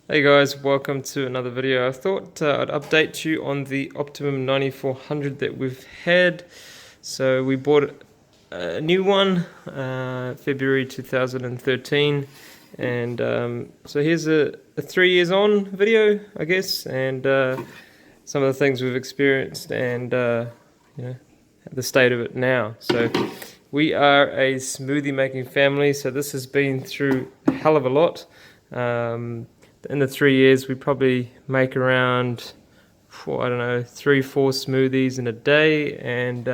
Hey guys, welcome to another video. I thought I'd update you on the Optimum 9400 that we've had. So we bought a new one February 2013, and so here's a 3 years on video, I guess, and some of the things we've experienced and you know, the state of it now. So we are a smoothie making family, so this has been through a hell of a lot. In the 3 years, we probably make around, I don't know, 3-4 smoothies in a day, and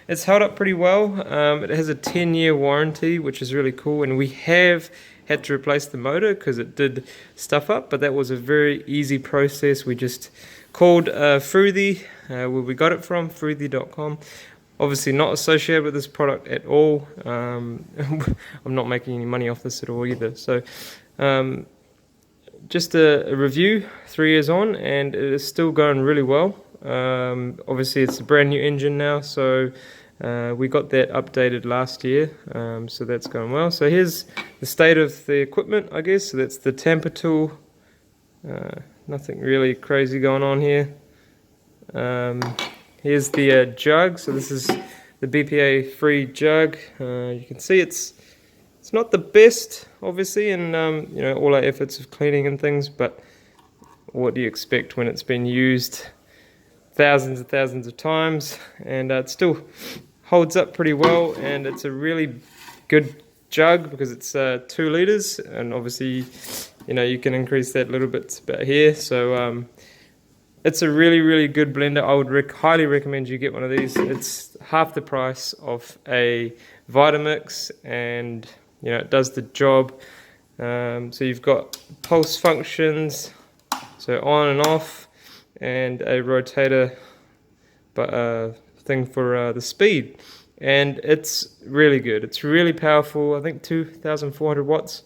it's held up pretty well. It has a 10-year warranty, which is really cool, and we have had to replace the motor because it did stuff up, but that was a very easy process. We just called Froothie, where we got it from, 𝐓𝐡𝐞 Obviously not associated with this product at all. I'm not making any money off this at all either. So just a review 3 years on, and it is still going really well. Obviously it's a brand new engine now, so we got that updated last year, so that's going well. So here's the state of the equipment, I guess. So that's the tamper tool. Nothing really crazy going on here. Here's the jug. So this is the BPA free jug. You can see it's not the best, obviously, in you know, all our efforts of cleaning and things, but what do you expect when it's been used thousands and thousands of times? And it still holds up pretty well, and it's a really good jug because it's 2 liters, and obviously, you know, you can increase that a little bit about here. So it's a really good blender. I would highly recommend you get one of these. It's half the price of a Vitamix, and you know, it does the job. So you've got pulse functions, so on and off, and a rotator thing for the speed. And it's really good. It's really powerful. I think 2,400 watts.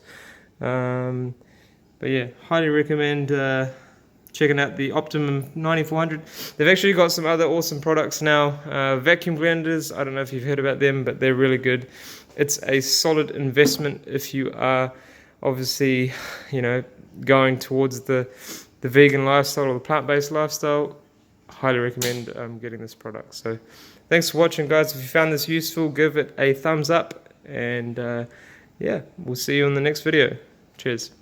But yeah, highly recommend checking out the Optimum 9400. They've actually got some other awesome products now. Vacuum blenders, I don't know if you've heard about them, but they're really good. It's a solid investment if you are obviously, you know, going towards the vegan lifestyle or the plant-based lifestyle. Highly recommend getting this product. So thanks for watching, guys. If you found this useful, give it a thumbs up, and yeah, we'll see you in the next video. Cheers.